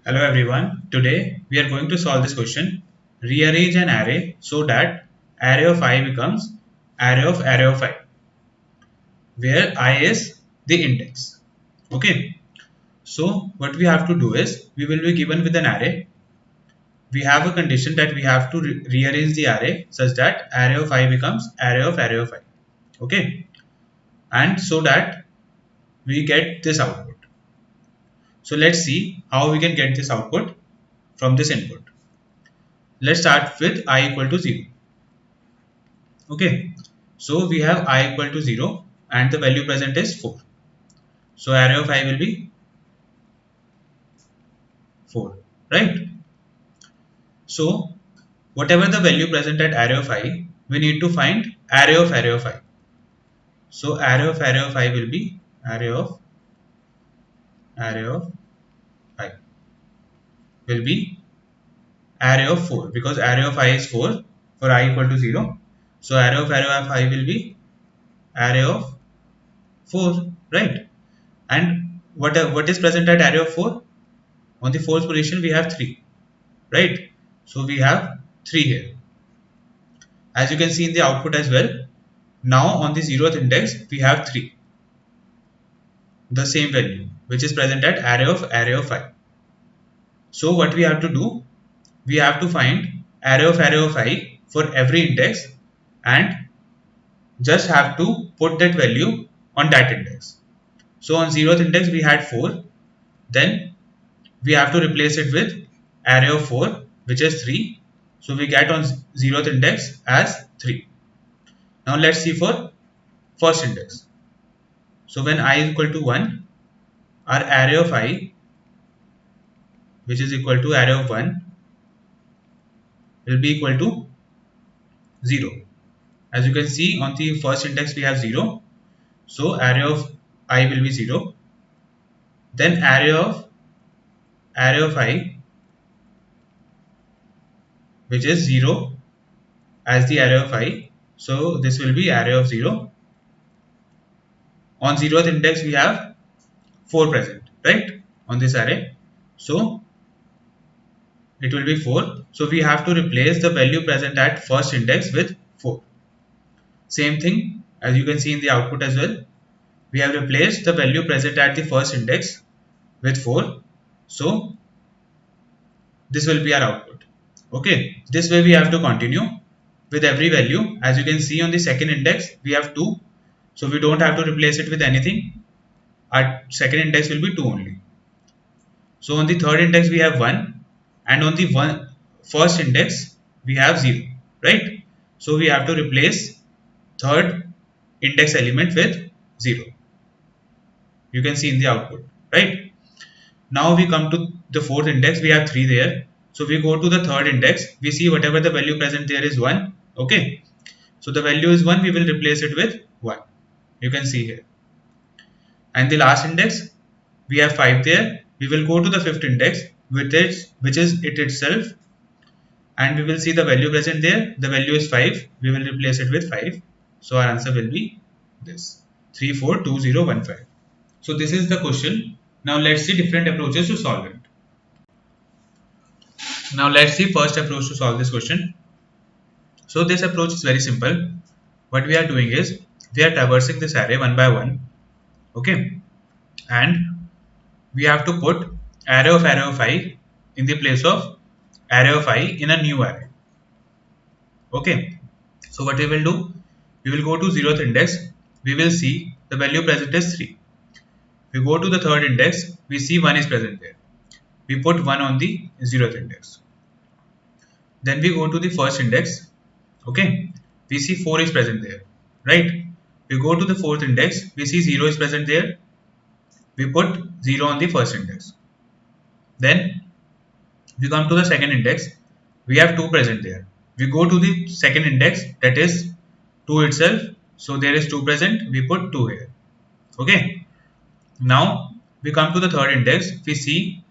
Hello everyone. Today we are going to solve this question. Rearrange an array so that array of I becomes array of I, where I is the index. Okay. So what we have to do is we will be given with an array. We have a condition that we have to rearrange the array such that array of I becomes array of I. Okay. And so that we get this output. So let's see how we can get this output from this input. Let's start with I equal to 0. Okay, so we have I equal to 0 and the value present is 4. So array of I will be 4, right? So whatever the value present at array of I, we need to find array of I. So array of I will be array of I will be array of 4 because array of I is 4 for I equal to 0. So array of I will be array of 4, right? And what is present at array of 4? On the fourth position we have 3, right? So we have 3 here. As you can see in the output as well, now on the 0th index we have 3, the same value which is present at array of I. So what we have to do, we have to find array of I for every index and just have to put that value on that index. So on 0th index we had 4, then we have to replace it with array of 4 which is 3. So we get on 0th index as 3. Now let's see for first index. So when I is equal to 1, our array of I which is equal to array of 1 will be equal to 0. As you can see on the first index we have 0. So array of I will be 0. Then array of I which is 0 as the array of I. So this will be array of 0. On 0th index we have 4 present, right, on this array. So it will be 4. So we have to replace the value present at first index with 4. Same thing as you can see in the output as well. We have replaced the value present at the first index with 4. So this will be our output. Okay, this way we have to continue with every value. As you can see on the second index we have 2. So we don't have to replace it with anything. Our second index will be 2 only. So on the third index we have 1 and on the first index we have 0, right? So we have to replace third index element with 0. You can see in the output, right? Now we come to the fourth index, we have 3 there. So we go to the third index, we see whatever the value present there is 1, okay? So the value is 1, we will replace it with 1. You can see here. And the last index, we have 5 there. We will go to the fifth index, which is it itself, and we will see the value present there. The value is 5. We will replace it with 5. So our answer will be this 342015. So this is the question. Now let's see different approaches to solve it. Now let's see first approach to solve this question. So this approach is very simple. What we are doing is we are traversing this array one by one. Okay, and we have to put array of I in the place of array of I in a new array. Okay, so what we will do, we will go to 0th index, we will see the value present is 3. We go to the third index, we see 1 is present there. We put 1 on the 0th index. Then we go to the first index, okay, we see 4 is present there, right? We go to the fourth index, we see 0 is present there. We put 0 on the first index. Then we come to the second index, we have 2 present there. We go to the second index, that is 2 itself. So there is 2 present, we put 2 here. Okay. Now we come to the third index, we see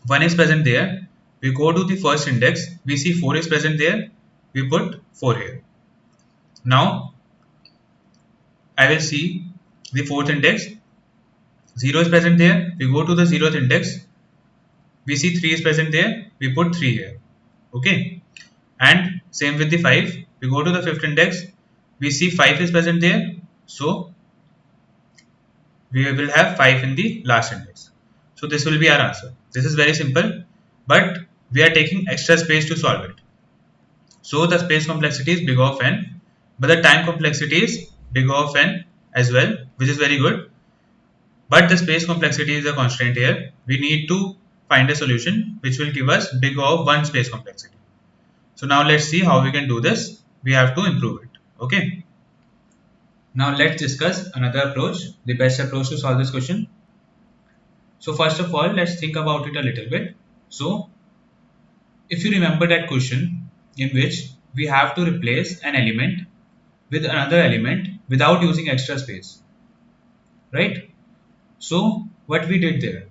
1 is present there. We go to the first index, we see 4 is present there. We put 4 here. Now I will see the fourth index, 0 is present there. We go to the 0th index. we see 3 is present there, we put 3 here. Okay, and same with the 5, we go to the fifth index, we see 5 is present there, so we will have 5 in the last index. So this will be our answer. This is very simple, but we are taking extra space to solve it. So the space complexity is big O of n, but the time complexity is big O of n as well, which is very good. But the space complexity is a constraint here. We need to find a solution which will give us big O of one space complexity. So now let's see how we can do this. We have to improve it. Okay. Now let's discuss another approach, the best approach to solve this question. So first of all, let's think about it a little bit. So if you remember that question in which we have to replace an element with another element without using extra space, right? So what we did there,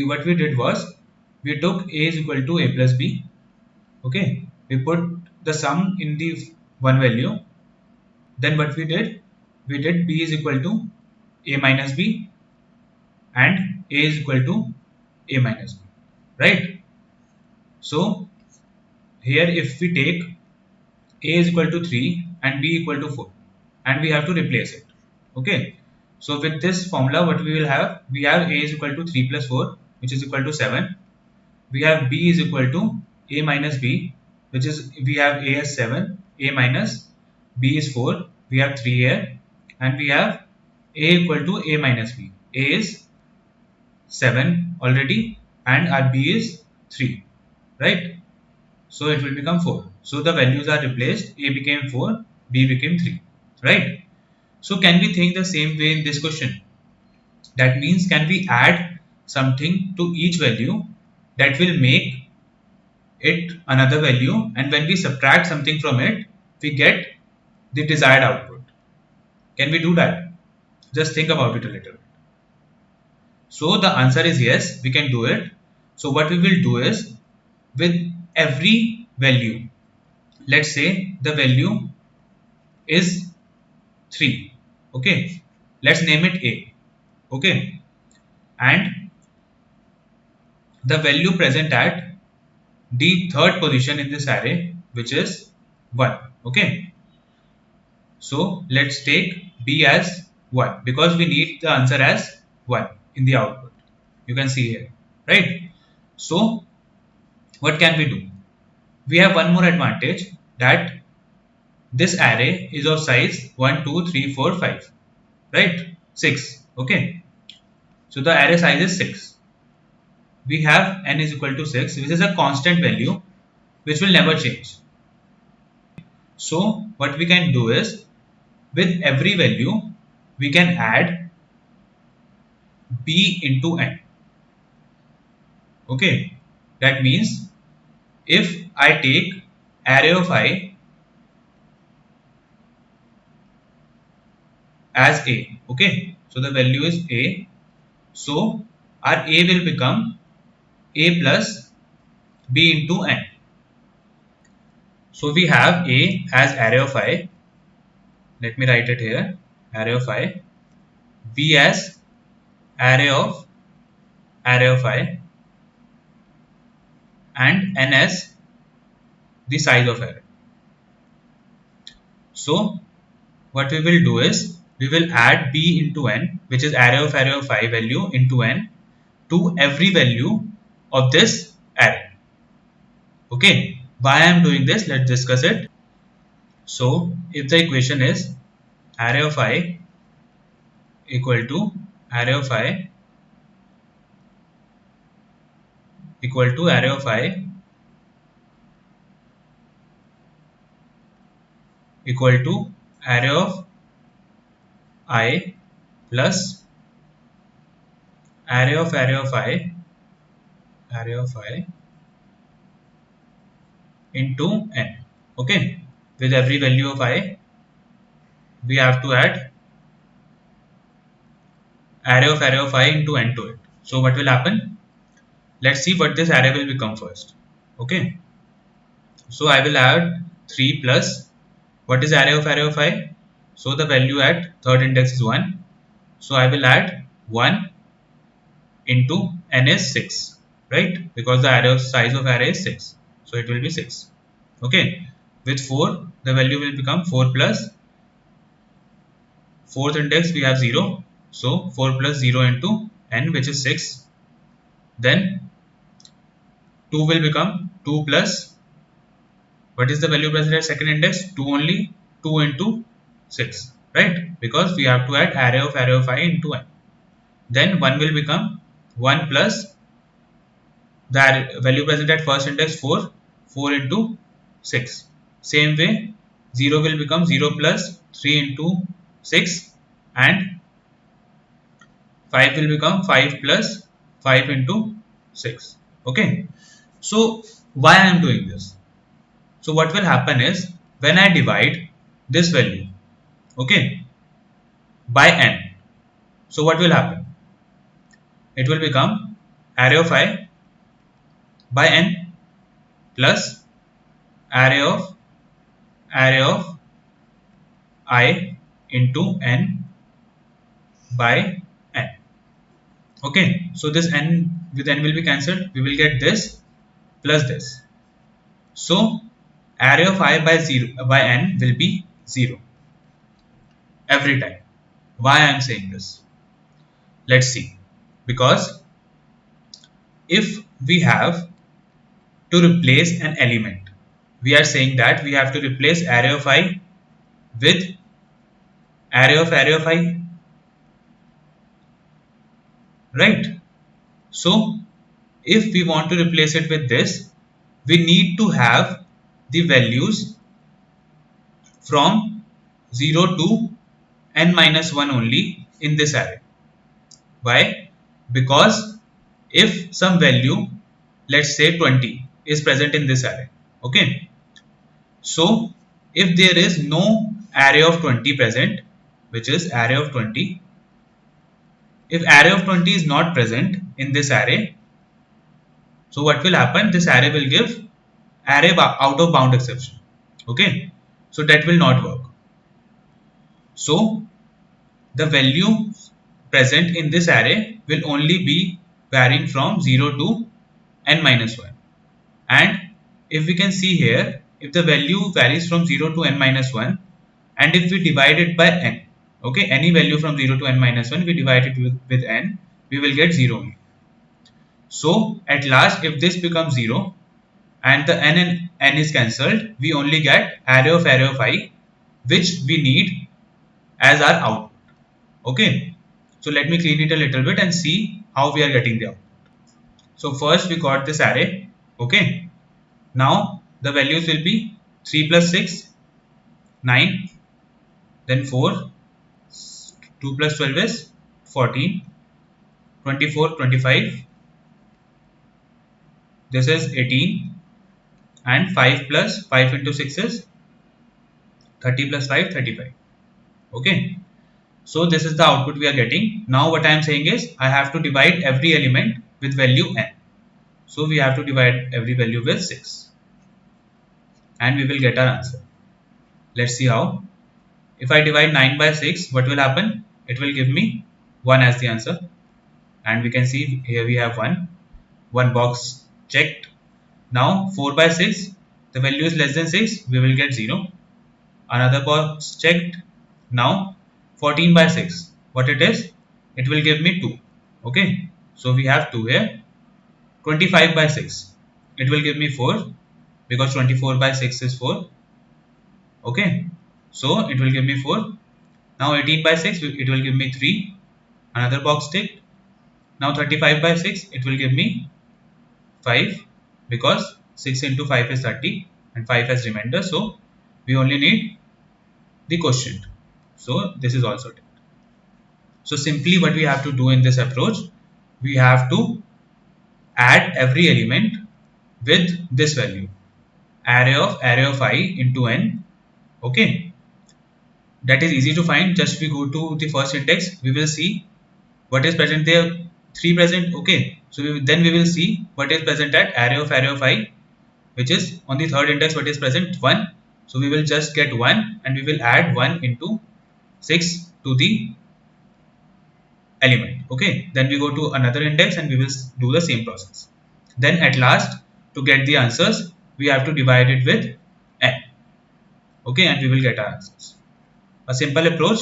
what we did was we took a is equal to a plus b. Okay, we put the sum in the one value. Then what we did b is equal to a minus b and a is equal to a minus b, right? So here if we take a is equal to 3 and b equal to 4 and we have to replace it. Okay, so with this formula what we will have, we have a is equal to 3 plus 4 which is equal to 7. We have b is equal to a minus b, which is we have a as 7, a minus b is 4, we have 3 here, and we have a equal to a minus b. A is 7 already and our b is 3, right? So it will become 4. So the values are replaced, a became 4, b became 3, right? So can we think the same way in this question? That means can we add something to each value that will make it another value, and when we subtract something from it we get the desired output. Can we do that? Just think about it a little bit. So the answer is yes, we can do it. So what we will do is, with every value, let's say the value is 3, okay, let's name it a, okay, and the value present at the third position in this array, which is 1, okay. So let's take b as 1 because we need the answer as 1 in the output. You can see here, right? So what can we do? We have one more advantage, that this array is of size 1, 2, 3, 4, 5, right? 6, okay. So the array size is 6. We have n is equal to 6, which is a constant value which will never change. So what we can do is, with every value we can add b into n, okay. That means if I take array of I as a, okay, so the value is a, so our a will become a plus b into n. So we have a as array of I, let me write it here, array of I, b as array of I, and n as the size of array. So what we will do is, we will add b into n, which is array of I value into n, to every value of this array. Okay, why I am doing this, let's discuss it. So if the equation is array of I equal to array of I equal to array of I equal to array of I plus array of I into n, okay. With every value of I we have to add array of I into n to it. So what will happen? Let's see what this array will become first, okay. So I will add 3 plus, what is array of I? So the value at third index is 1. So I will add 1 into n is 6. right? Because the array size of array is 6, so it will be 6. Okay, with 4 the value will become 4 plus fourth index we have 0, so 4 plus 0 into n, which is 6. Then 2 will become 2 plus, what is the value present at second index? 2 only. 2 into 6, right? Because we have to add array of I into n. Then 1 will become 1 plus the value present at first index 4, 4 into 6. Same way 0 will become 0 plus 3 into 6, and 5 will become 5 plus 5 into 6. Okay, so why I am doing this? So what will happen is, when I divide this value, okay, by n, so what will happen? It will become array of I by n plus array of I into n by n. Okay, so this n with n will be cancelled. We will get this plus this. So array of I by n will be 0 every time. Why I am saying this? Let's see. Because if we have to replace an element, we are saying that we have to replace array of I with array of I, right? So if we want to replace it with this, we need to have the values from 0 to n minus 1 only in this array. Why? Because if some value, let's say 20, is present in this array, okay, so if there is no array of 20 present, which is array of 20, if array of 20 is not present in this array, so what will happen? This array will give out of bound exception. Okay, so that will not work. So the value present in this array will only be varying from 0 to n minus 1. And if we can see here, if the value varies from 0 to n minus 1, and if we divide it by n, okay, any value from 0 to n minus 1, we divide it with n, we will get 0 only. So at last, if this becomes 0 and the n and n is cancelled, we only get array of I, which we need as our output. Okay, so let me clean it a little bit and see how we are getting the output. So first we got this array. Okay, now the values will be 3 plus 6, 9, then 4, 2 plus 12 is 14, 24, 25, this is 18, and 5 plus 5 into 6 is 30 plus 5, 35. Okay, so this is the output we are getting. Now what I am saying is, I have to divide every element with value n. So we have to divide every value with 6 and we will get our answer. Let's see how. If I divide 9 by 6, what will happen? It will give me 1 as the answer, and we can see here we have 1 box checked. Now 4 by 6, the value is less than 6, we will get 0. Another box checked. Now 14 by 6, what it is? It will give me 2. Okay, so we have 2 here. 25 by 6, it will give me 4, because 24 by 6 is 4. Okay, so it will give me 4. Now 18 by 6, it will give me 3. Another box ticked. Now 35 by 6, it will give me 5, because 6 into 5 is 30 and 5 has remainder, so we only need the quotient. So this is also ticked. So simply what we have to do in this approach, we have to add every element with this value, array of I into n. Okay, that is easy to find. Just we go to the first index, we will see what is present there. 3 present. Okay, so then we will see what is present at array of I, which is on the third index. What is present? 1. So we will just get 1 and we will add 1 into 6 to the element. Okay, then we go to another index and we will do the same process. Then at last, to get the answers, we have to divide it with n. Okay, and we will get our answers. A simple approach.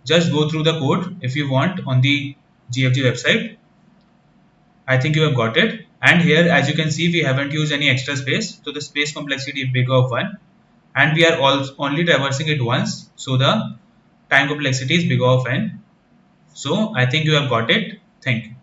Just go through the code if you want on the GFG website. I think you have got it. And here, as you can see, we haven't used any extra space. So the space complexity is bigger of 1. And we are only traversing it once. So the time complexity is bigger of n. So I think you have got it. Thank you.